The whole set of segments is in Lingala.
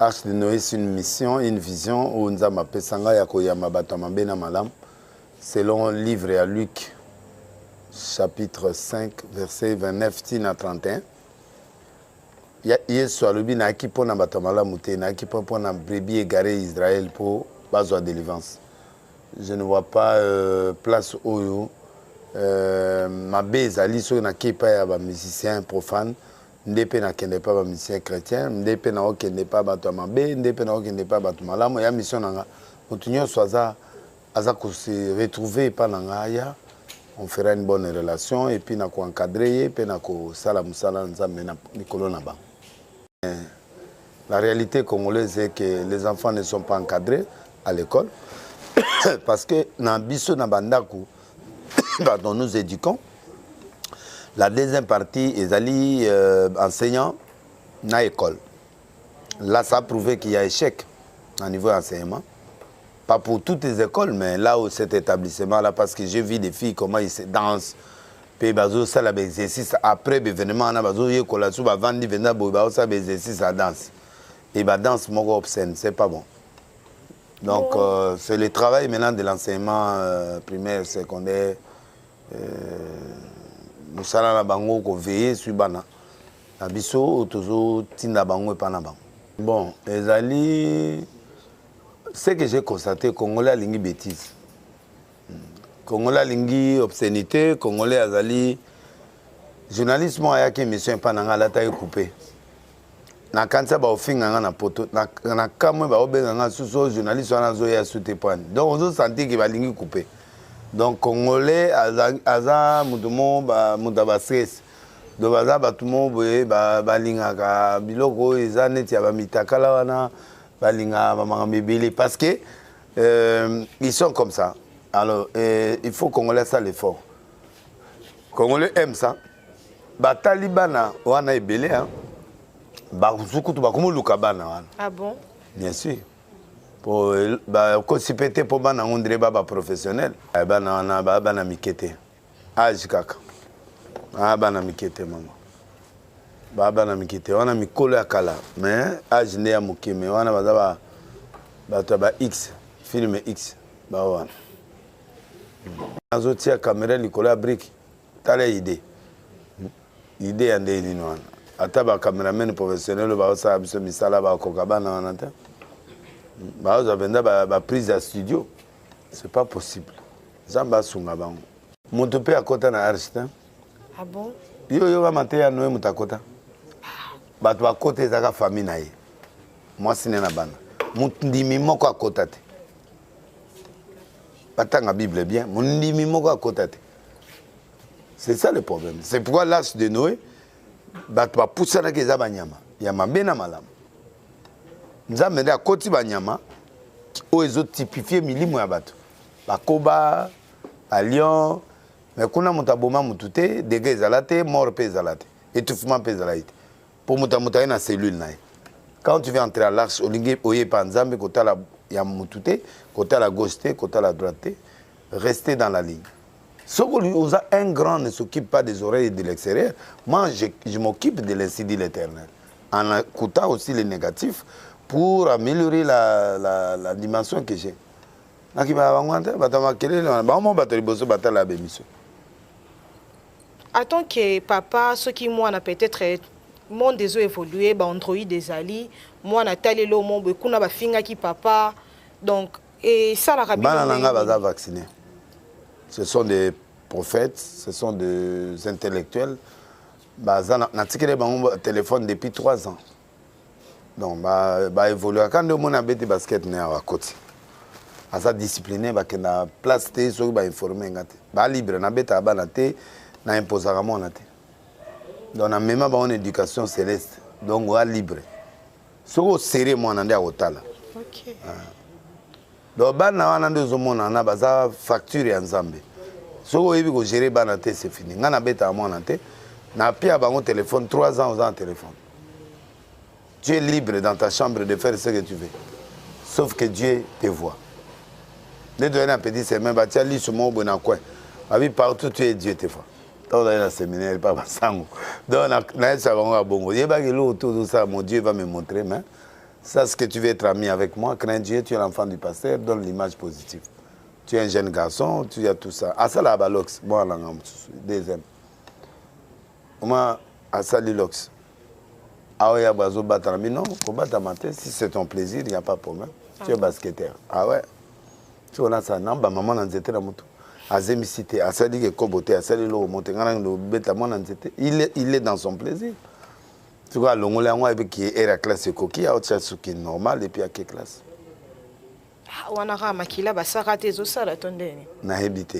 Arche de Noé, c'est une mission, une vision où nous avons appelé Sanga Yakoyama Batamabena Malam, selon le livre à Luc, chapitre 5, verset 29 à 31. Hier soir, le bin a qui pour na Batamala Mouté, na qui pour na brebis égaré Israël pour besoin de délivrance. Je ne vois pas place où ma base ali sur na qui pas un musicien profane. Ndépé na kende pas musicien chrétien, ndépé na okende pas bato mabe, ndépé na okende pas bato malamu ya mission nanga. Mutunyo soaza aza ko se retrouver pa nanga ya, on fera une bonne relation et puis na ko encadrer pe na ko sala musala nzambe na nikolo na ba. La réalité congolaise est que les enfants ne sont pas encadrés à l'école parce que na biso na bandaku pardon, nous éduquons. La deuxième partie, ils allaient enseignants dans l'école. Là, ça a prouvé qu'il y a échec au niveau enseignement. Pas pour toutes les écoles, mais là où cet établissement-là, parce que j'ai vu des filles, comment ils se dansent. Puis, ça, l'exercice, après l'événement, on a besoin de vendre l'exercice à danse. Et la danse, mon obscène, c'est pas bon. Donc, c'est le travail maintenant de l'enseignement primaire, secondaire. Nous sommes bango ko veiller sur bana abiso toujours tinda bango et pana bango. Bon, les alliés, ce que j'ai constaté, Congolais lingi bêtise, Congolais lingi obscénité, Congolais azali journalisme a yaki mission pananga la taille coupé. Na kansa ba ofinga na poto na kamwe ba obenga nga suso journaliste wana zo ya sute point. Donc on se sentit que ba lingi coupé. Donc, Congolais, aza mutumo ba mutaba stress. Donc, aza batumo boye balinga biloko eza neti ya bamitakala wana balinga ba mibili parce que ils sont comme ça. Alors, il faut Congolais ça l'effort. Congolais aime ça. Ba talibana wana ebele hein. Ba zukutu ba kumuluka bana wana. Ah bon? Bien sûr. Pour pété pour bana on dirait baba professionnel bana bana mikete âge kaka bana mikete maman bana mikete on a mikolo ya kala mais âge ne ya mukime wana bazaba bato ba X film X ba wana azotia caméra likolo ya brique tala idée ya ndeni wana ata ba cameraman professionnel ba osa biso misala ba kokabana wana ta. Bah, prise à studio, c'est pas possible. Zamba Sungabang. Mon topé à côté na architecte. Ah bon? Yo va mater à Noé mutakota. Bah toi côté zaka famille nae. Moi siné na bana. Mundimi moko à côté. Batanga Bible bien. Mundimi moko à côté. C'est ça le problème. C'est pourquoi l'âge de Noé, bah toi pousser na keza banyama. Yama bena malam. Nous avons à côté banyama où ils ont typifié milimo ya bato bakoba à Lyon mais kuna mutaboma mutute dégâts ezalate mort pe ezalate étouffement pe ezalate pour mutamuta na cellule nae quand tu viens entrer à l'arche olingi oye panzambe côté la ya mutute côté la gauche côté la droite rester dans la ligne. Ce que un grand ne s'occupe pas des oreilles de l'extérieur. Moi je m'occupe de l'incendie l'éternel en écoutant aussi les négatifs pour améliorer la dimension que j'ai. En tant que papa, ce qui moi a peut-être mon désir évolué, Android des alliés, moi Nathalie le mon bekuna ba finga qui papa, donc et ça la rabine. Banana vacciné. Ce sont des prophètes, ce sont des intellectuels. Bazana natikele bango téléphone depuis 3 ans. Donc, évoluer. Quand on a bêté basket, on a côté. À sa discipliné, on a place, on a informé. On a libre, on a bêté à banaté, on a imposé à mon até. Donc, on a même une éducation céleste. Donc, on a libre. Si on a serré, on a hôtel. Ok. Donc, on a une facture ensemble. Si on a géré banaté, c'est fini. On a bêté à mon até. On a pris un téléphone, 3 ans, on a un téléphone. Tu es libre dans ta chambre de faire ce que tu veux. Sauf que Dieu te voit. Les deux ans, petit, c'est même, tu as lu sur mon bon coin. Partout, tu es Dieu te voit. Dans le séminaire, pas Sango. Donc, on a un savon à Bongo. Il y a autour de ça, mon Dieu va me montrer, mais Ça, ce que tu veux être ami avec moi, crains Dieu, tu es l'enfant du pasteur, donne l'image positive. Tu es un jeune garçon, tu as tout ça. À ça, là, Balox, moi, là, deuxième. Moi, à ça, Lilox. Ah oui, Abazo Batarami, non, combattre matin, si c'est ton plaisir, il n'y a pas de problème. Tu es basketteur. Ah ouais. Tu vois ça, non, bah, maman, on était dans mon tour. Azémicité, à ça, dit que Koboté, à ça, il est dans son plaisir. Tu vois, l'ongolais, moi, qui est la classe coquille, il y a autre chose qui est normal, et puis il y a quelle classe. On a makila basara tes osala tondeni. Na habité,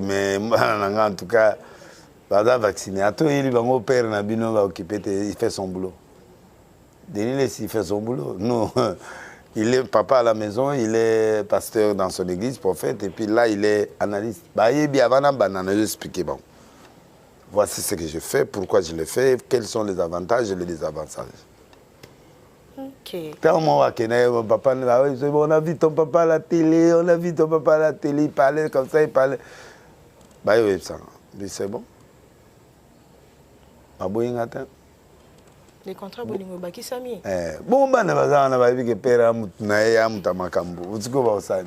mais en tout cas, pas vacciné. À toi, il va mon père na bino va occuper, il fait son boulot. Denis, il fait son boulot. Non, il est papa à la maison, il est pasteur dans son église, prophète, et puis là, il est analyste. Bah, il est bien avant banane, je expliquer bon. Voici ce que je fais, pourquoi je le fais, quels sont les avantages et les désavantages. Ok. Papa, on a vu ton papa à la télé, on a vu ton papa à la télé, il parlait comme ça, il parlait. Bah oui, ça. Mais c'est bon. Les contrats bolingo baki sami. Bon, bah, on a vu que père a mutamakambo. Vous savez quoi ça?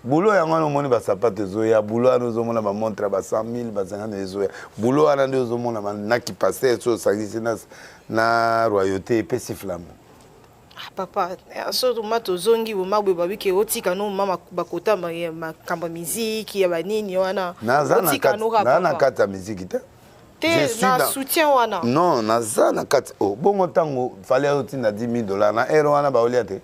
Boulot ya ngwana moni ba sapato zoya, boulot ana ozomona ba montre ba 100,000 ba 50 zoya. Boulot ana ndio ozomona na ki passer so sagisi na royauté pesi flamme. Ah papa, surtout mato zongi bo mabwe babike otika no mama bakota makamba muziki ya banini wana. Otika no rapa. Na kata muziki te. Te na soutien wana. Non, na za na kata. Oh, bongo tango fallait otina $10,000 na euro wana ba oliate.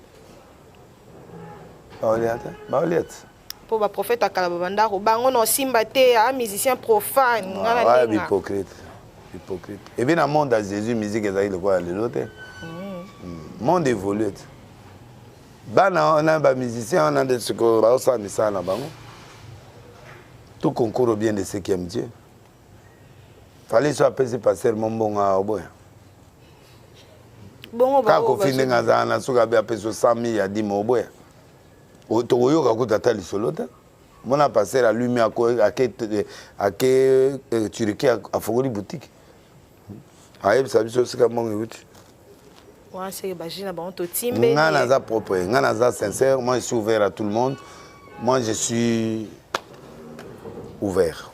Ba oliate. Pour le prophète à Kalabandaro, on simba te un musicien profane. Ah, hypocrite. Hypocrite. Et bien, dans le monde de Jésus, musique est le quoi, l'autre. Le monde évolue. Bana, on a des musiciens, on a des secours, on a ça là-bas. Tout concourt bien de ceux qui aiment Dieu. Fallait soit passer passer mon bon à Oboya. Bon, quand on finit dans un souk à payer 100,000 à 10 000 Oboya. Otoyo kakuta tali solota. Mona passer la lumière à que Turquie a fogoli boutique. Aïe, ça veut dire que mon écoute. Ouais, c'est que bagina bon to timbe. Nganaza propre, nganaza sincère. Moi, je suis ouvert à tout le monde. Moi, je suis ouvert.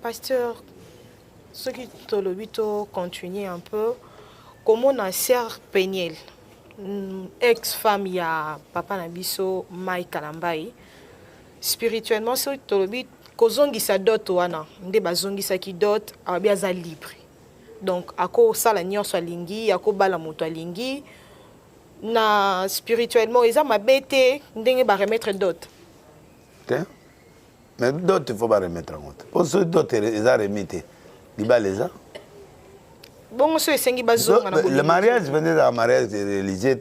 Pasteur, ce qui te le vito continuer un peu. Comment on a Serre Peniel, ex-femme ya papa Nabiso Mai Kalambai, spirituellement, ce qui te le vito, kozongi sa dot wana, nde bazongi sa ki dot, abia za libre. Donc, ako sala nyonso alingi, ako bala moto alingi, na spirituellement, eza mabete, ndenge ba remettre dot. Mais d'autres, il faut pas remettre en compte. Pour ceux d'autres, ils ont remis. Ils ont les Bon, le mariage venait d'un mariage religieux.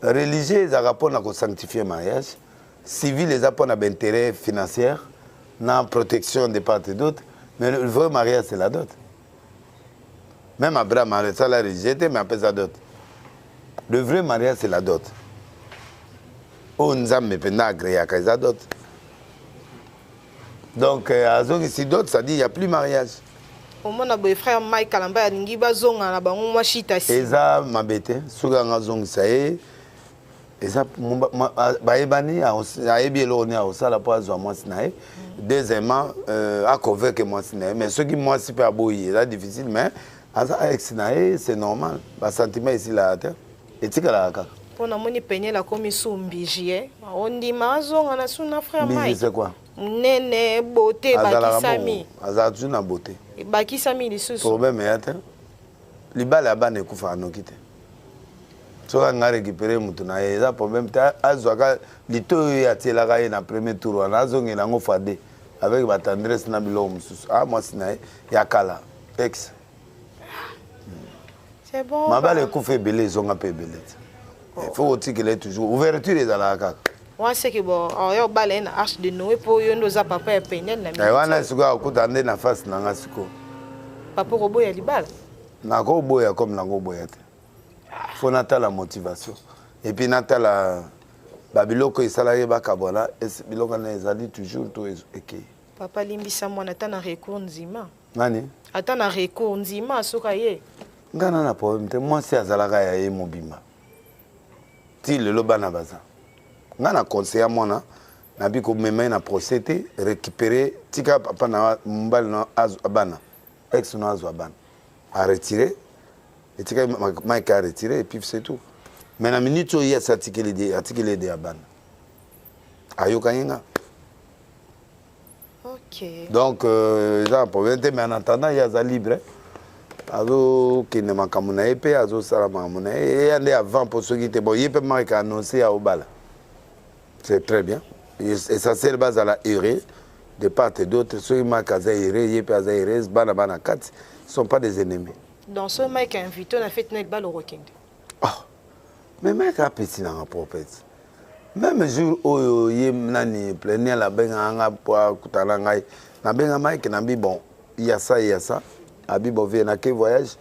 Religieux, ils ont rapport à sanctifier le mariage. Civil, ils ont un intérêt financier, la protection de part et d'autre. Mais le vrai mariage, c'est la dot. Même Abraham, ça la religieux, mais après ça dot. Le vrai mariage, c'est la dot. On nous a mis pendant agréé à la dot. Donc, à ici d'autres, ça dit qu'il n'y a plus de mariage. Au moins, mon frère Mike Kalamba a dit qu'il a un chita. Et ça, ma bête, si on zong ça y et ça, baïbani a ébié l'on a aussi la poisse à moi sinaï. Deuxièmement, à couvrir que moi sinaï. Mais ceux qui moi si peu abouillé, c'est difficile, mais avec sinaï, c'est normal. Le sentiment ici là, et tu la kaka. Pour nous, on peine la commission bijier. On dit mazon, on a son frère Mike. C'est quoi? Nene beauté bakisami. Azatu na beauté. Bakisami les sous. Problème est atteint. Libala bane kufa anokite. So on a récupéré mutuna et ça problème ta azwaka lito ya tiela na premier tour on a zongi na ngo fade avec ba tendresse na bilo mususu. Ah moi sinae ya kala ex. C'est bon. Ma bale kufa belé zonga pe belé. Il faut aussi qu'il ait toujours ouverture des alaka. Moi, c'est que bon, on a balé une arche de Noé pour y nous a papa et Penel. Et on a suga au coup d'année na face na ngasiko. Papa Robo ya libal. Na go boya comme na go boya te. Faut nata la motivation. Et puis nata la babiloko isalarié ba kabona et biloko na ezali toujours to eke. Papa limbisa mwana ata na recours nzima. Nani? Ata na recours nzima soka ye. ngana na problème te moi si azalaka ya ye mobimba ti lelo bana baza ngana conseiller mwana na bi ko mema na procédé récupérer tika papa na mbali na bana ex na azwa bana a retirer et tika Mike a retiré et puis c'est tout mais na minute il y a cet article de bana ayoka yenga. OK. Donc ça problème mais en attendant il y a ça libre. Azo kine makamuna epe azo sala makamuna et ande avant pour ceux qui étaient bon yepe Mike a annoncé à Obala. C'est très bien et ça c'est le base à la erreur de part et d'autre ceux qui Mike a erré yepe a erré bana kat sont pas des ennemis. Dans ce Mike a invité on a fait net ball au Rocking. Ah. Mais Mike a petit dans rapport petit. Même jour où yem nani plein la benga nga pour kutana ngai na benga Mike na bi bon il y a ça abi bové na ke voyage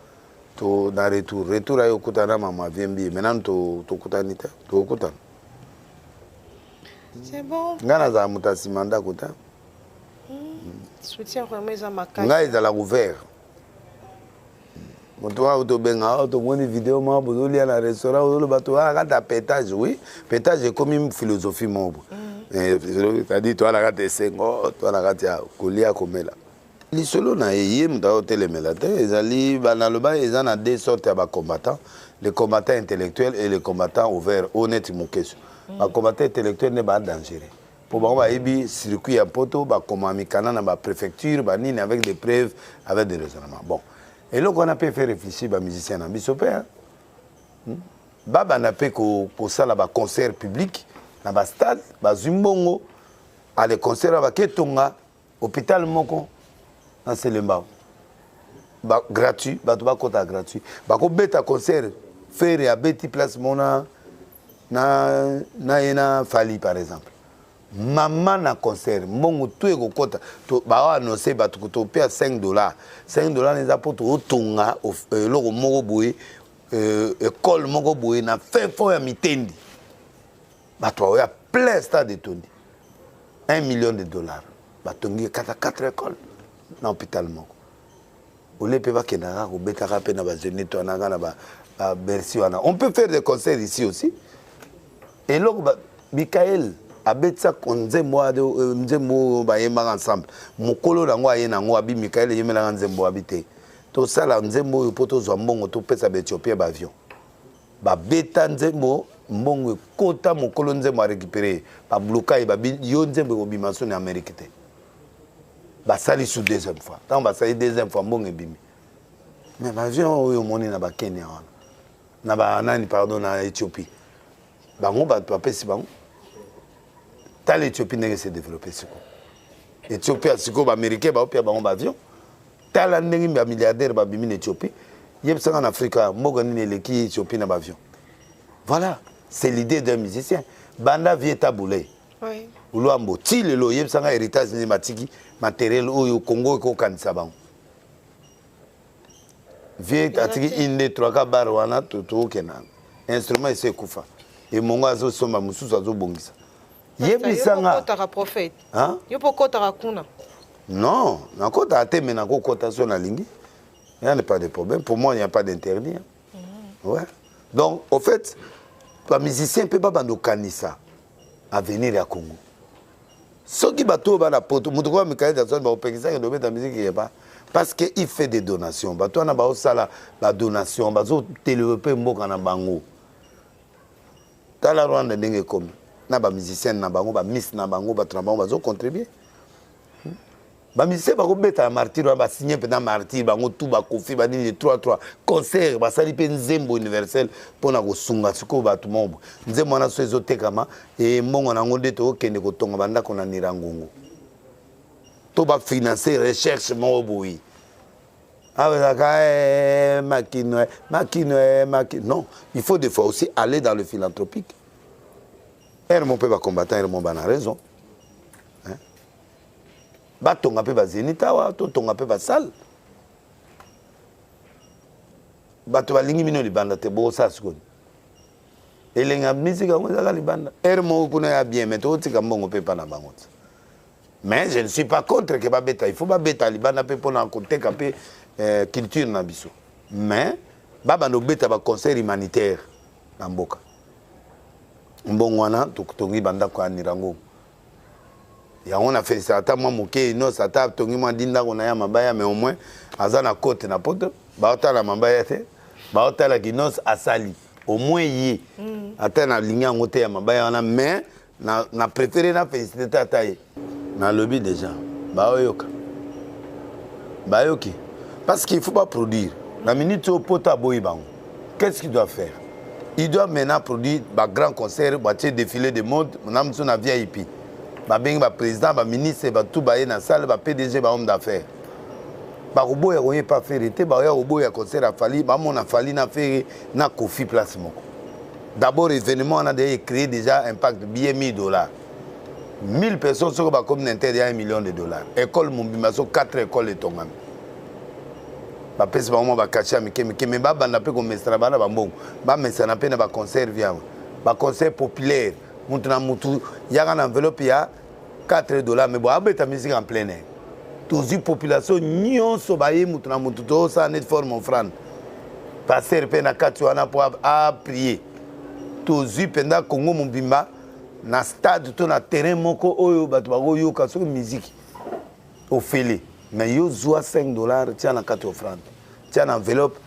to na retour ayo kutana mama viembi maintenant to kutanita to kutana c'est bon ngana za mutasi manda kuta soutien vraiment za makasi ngai za la ouvert moto wa to benga to moni vidéo ma bozoli na restaurant ozolo bato kata pétage oui pétage est comme une philosophie mobo c'est-à-dire toi la kata sengo toi la kata kolia komela lisolo na yé mutao telemela te ezali banaloba ezana deux sortes ya ba combattants les combattants intellectuels et les combattants ouverts honnête mokeso ba combattants intellectuels ne ba dangereux pour ba yebi circuit ya poto ba komamikana na ba préfecture ba nini avec des preuves avec des raisonnements bon et là on a pu faire réfléchir ba musiciens na biso pe baba na pe ko sala ba concert public na ba stade ba zumbongo à les concerts ba ketonga hôpital moko na Selembao ba gratuit ba to ba kota gratuit ba ko beta concert faire ya beti place mona na ena fali par exemple maman na concert mbongo tu eko kota to ba annoncer ba to paya $5 $5 neza poto otonga loko moko boye école moko boye na fin fond ya mitendi ba to ya plein stade de tondi $1 million ba tongi 4 écoles na hôpital moko ole pe ba kenaka ko betaka pe na ba zeneto na ba Bercy wana on peut faire des concerts ici aussi et loko Michael abetsa nzembo ba yemba ensemble mokolo nango ayenango abi Michael yemela nzembo abite to sala nzembo yo poto zo mbongo to pesa ba Ethiopia ba avion ba beta nzembo mbongo kota mokolo nzembo a récupérer ba bloquer ba yo nzembo ko bimaso na Amérique te ba sali sous deuxième fois tant ba sali deuxième fois mbongo bimi mais ba avion oyo moni na ba Kenya wana na ba nani pardon na Éthiopie bango ba pesi bango tal Éthiopie n'est se développer siko Éthiopie siko ba américain ba opia bango ba avion tal ndenge ba milliardaire ba bimi na Éthiopie yebsanga en Afrique moko ni leki Éthiopie na ba avion voilà c'est l'idée d'un musicien banda vieta boulé oui uloambo ti lelo yebsanga héritage ni matiki matériel oyo Congo ko kanisa bango vieta atiki inde 3 ka bar wana to kenan instrument c'est kufa et mongo azo soma mususu azo bongisa yebisanga kota prophète hein yopo kota kuna non na kota ateme na kota so na lingi il n'y a pas de problème pour moi il n'y a pas d'interdit ouais donc au fait les musiciens peut pas bando kanisa à venir à Congo ceux qui bateau ba la poto mutu ko Michael Jackson ba opekisa ke dobeta musique y pas parce que il fait des donations bato na ba osala ba donation bazo développer mboka na bango tala Rwanda ndenge comme na ba musicien na bango ba miss na bango ba travail bazo contribuer ba musicien ba ko beta martyr ba signer pendant martyr bango tout ba kofi ba ni 3 concert ba sali pe nzembo universel pona ko sunga siko ba tout mombo nzembo na so ezotekama e mbongo na ngonde to kende ko tonga banda ko na nirangongo to ba financer recherche mo boyi non il faut des fois aussi aller dans le philanthropique. Mon peuple va combattre, mon ban a raison. Batonga pe ba zenita to tonga pe ba sal. Bato ba lingi mino libanda te bo sa sikoni. Elenga musique ngo za libanda. Mo kuna ya bien mais to tika mbongo pe pa na bango. Mais je ne suis pas contre que ba beta, il faut ba beta libanda pe pona koteka pe culture na biso. Mais baba no beta ba concert humanitaire na mboka mbongo wana tokutongi banda kwa nirango yango na fait ça ta moi moké no ça ta tongi moi dinda ko na ya mabaya mais au moins azana côte na poto ba otala mabaya te ba otala kinos asali au moins yi ata na linya ngote ya mabaya wana mais na préféré na féliciter tata na lobby déjà ba oyoka ba yoki parce qu'il faut pas produire la minute au poto boyi bango qu'est-ce qu'il doit faire? Il doit maintenant produire un grand concert, un défilé de mode, on a un VIP. Un président, un ministre, tout dans la salle, un PDG, un homme d'affaires. Un robot, il n'y a pas fait, un robot, il y a un concert à Fali, on a Fali, on a fait un Kofi place. D'abord, l'événement, on a créé déjà un pack de billets $1000. 1000 personnes sur la communauté, il y a $1 million. École Mumbimaso, 4 écoles de Tongami. Ba pesa ba ba kacha mais ba banda pe ko mestra bana ba mbongo ba mesana pe na ba concert via ba concert populaire mutu na mutu yaka na enveloppe ya $4 mais bon abeta musique en plein air tous population nyonso ba ye mutu na mutu to sa net forme offrande passer pe na kati wana pour a prier tous penda Congo Mobimba na stade to na terrain moko oyo batu ba go yoka so musique au félé. Mais yo zoa $5 tiens na carte offrande tiens na enveloppe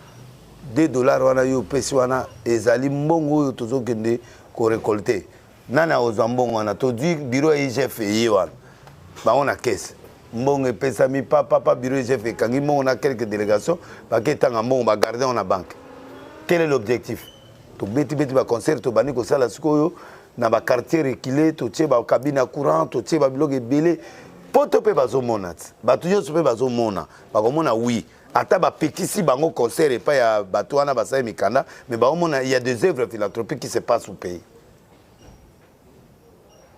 $2 wana yo pesi wana ezali mbongo yo tozo kende ko récolter nana ozambongo wana to di bureau IGF yi wana ba on a caisse mbongo epesa mi papa bureau IGF kangi mbongo na quelques délégations ba ketanga mbongo ba garder on a banque. Quel est l'objectif? To beti ba concert to bani ko sala sikoyo na ba quartier reculé to tie ba cabine courant to tie ba biloko ebele poto pe bazo monat batu nyonso pe bazo mona bakomona oui ata ba petisi bango concert et pas ya batu wana basai mikanda mais baomona il y a des œuvres philanthropiques qui se passent au pays.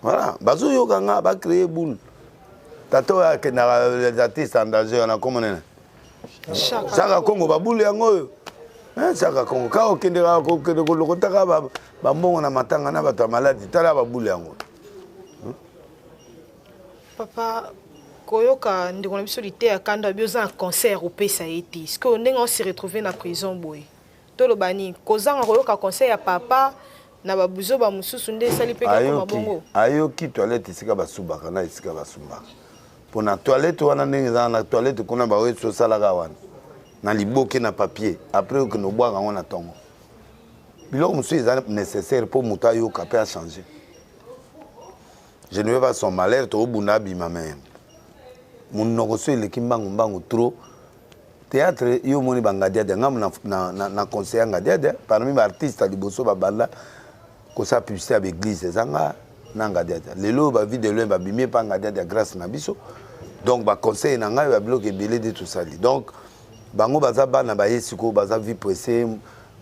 Voilà bazo yokanga ba créer boule tato ya na les artistes en danger on a comment Chaka Congo ba boule yango Chaka Congo ka okendera ko lokotaka ba mbongo na matanga na batu maladi tala ba boule yango. Papa, koyoka ndeko na biso lité ya kanda bioza un concert au pesa été. Est-ce que on s'est retrouvé na prison boy? Tolo bani kozanga koyoka concert ya papa na babuzo ba mususu nde sali pe ka mabongo. Ayoki toilette isika basubaka na isika basumbaka. Pona toilette wana ndenge na toilette kuna ba weso salaka wana. Na liboke na papier après que no bwaka wana tongo. Biloko musu est nécessaire pour muta yoka pe a changer. Je ne veux pas son malheur, tu as dit ma mère. Mon négocié le kimbangu mbangu trop. Théâtre, yo moni bangadia de ngam na conseiller ngadia parmi les artistes di bosso babanda ko sa publicité avec église zanga nangadia. Lelo ba vie de loin ba bimé pa ngadia grâce na biso. Donc ba conseiller na ngai ba bloqué belé de tout ça. Donc bango baza bana ba yesiko baza vie pressée.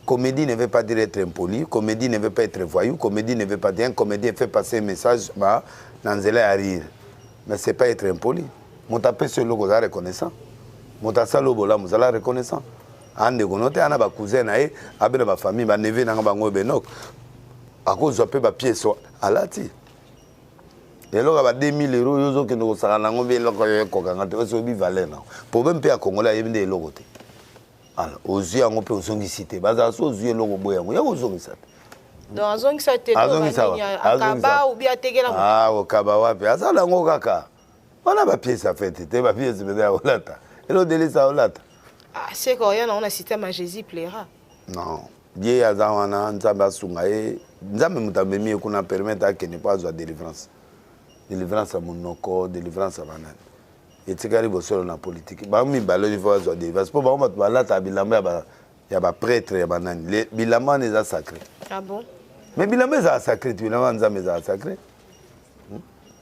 Comédie ne veut pas dire être impoli, comédie ne veut pas être voyou, comédie ne veut pas dire un comédien fait passer un message dans à rire. Mais ce n'est pas être impoli. Mon tapé sur le logo, vous reconnaissant. Mon tassalo logo, vous allez reconnaissant. Ande gonote, ana ba cousin nae, abena ba famille, ba neve na ba ngo benok. À cause de ba pièce alati. Et là ba 2000 euros yozo ke no sala na ngo be loko ko kanga te so bi valer na. Problème pe a Congolais yebinde logo te. Alors, aux yeux, on peut se citer. Baza aux yeux, l'on peut se citer. Dans un zone, ça te Akaba ou bien Tegela. Ah, au Kabawapi. Asa la ngokaka. On a ma pièce à faire. T'es ma pièce de la Olata. Et l'autre délice à Olata. Ah, c'est quand on a cité ma Jésus plaira. Non. Dieu a zawana, nzamba sungaye. Nzambe mutabemi kuna permettre à qu'il n'y pas de délivrance. Délivrance à Monoko, délivrance à Banane. Et tu arrives au sol dans la politique. Bah mi balo il faut avoir des vases. Pour bah on va là ta bilamba il y a ba prêtre ya banane. Les bilamba les a sacrés. Ah bon? Mais bilamba les a sacrés. Bilamba les a sacrés.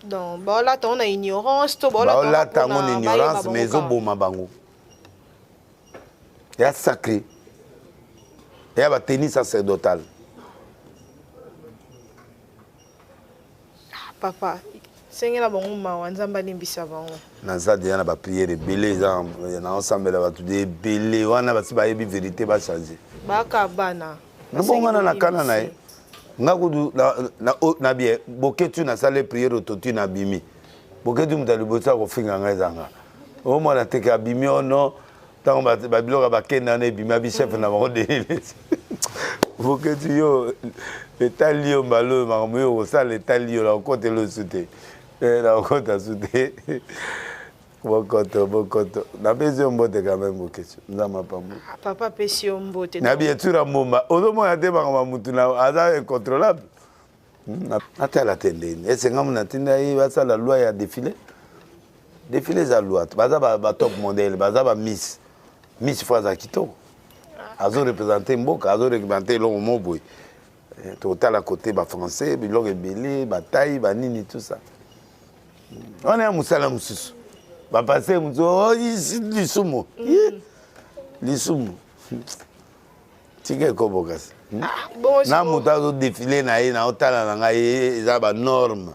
Donc bah là on a ignorance. Bah là t'as mon ignorance mais au bon mabango. Il y a sacré. Il y a ba tennis sacerdotal. Papa. Sengela bango mawanzamba limbisa bango. Naza dia na ba prière belé na ensemble la batu de belé wana basi ba yebi vérité ba changer. Ba ka bana. Na bonga na kana na e. Ngakudu na bien boketu na sale prière autotu na bimi. Boketu mutali botsa ko finga ngazanga. O mona teka bimi ono tant que biloko bakenda na ebima bi chef na bango de faut que tu yo l'état lio mbalo makambo yo ça l'état lio la côté le souté la côté souté bokoto na besoin mbote quand même bokecho ndama pambo papa pesi mbote na bien sûr momba ozomo ya te makambo mutu na aza incontrôlable ata la tendene est-ce que ngam tinda yi basa la loi ya défilé za loi baza ba top modèle baza ba miss fois za kitoko azo représenter mboka azo représenter lo moboy total à côté ba français biloko ebele ba taille ba nini tout ça on est à musala mususu ba passer muzo oh ici lisumo lisumo tika ko bokas na mutazo défilé na ye na otala na ngai eza ba norme.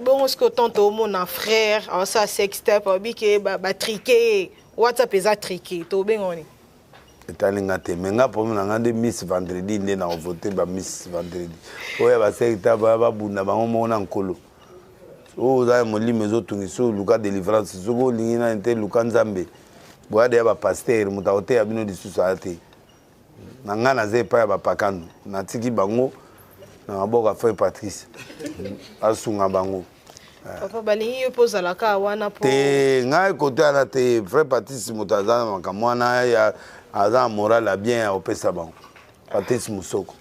Bon, est-ce que tonton mon frère, alors ça sextape, que ba triqué, WhatsApp est triqué, to ben on est. Etalinga te menga pour na ngande Miss Vendredi ndé na voter ba Miss Vendredi. Oya ba sextape ba bunda ba mona nkolo. O za moli mezo tungiso luka délivrance zoko lingina inte luka nzambe. Boya de ba pasteur mutaote ya bino disusu ate. Na ngana zepa ba pakano na tiki bango na maboka frère Patrice asunga bango papa balingi yo poza la ka wana po te ngai côté ana te frère Patrice mutaza makamwana ya aza moral a bien opesa bango Patrice Musoko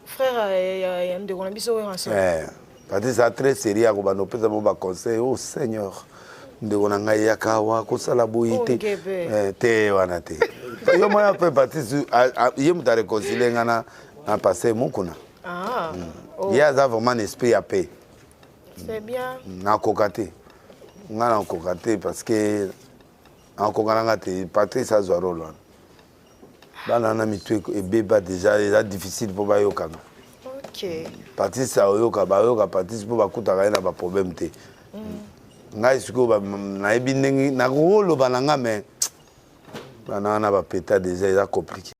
frère ya ndeko na biso wenga Patrice a très sérieux ko bano opesa bango ba conseil oh Seigneur ndeko na ngai yakawa ko sala boyite te wana te yo moya frère Patrice ye muta réconcilier ngana na passé mukuna. Ah. Il y a vraiment un esprit à paix. C'est bien. Na kokaté. Na kokaté parce que en kokanangate Patrice a zoro là. Bana na mitu e beba déjà il est difficile pour bayoka. OK. Patrice a yoka bayoka Patrice pour bakuta ka na ba problème té. Ngai siko ba na ebindengi na rolo bananga mais bana na ba peta déjà il est compliqué.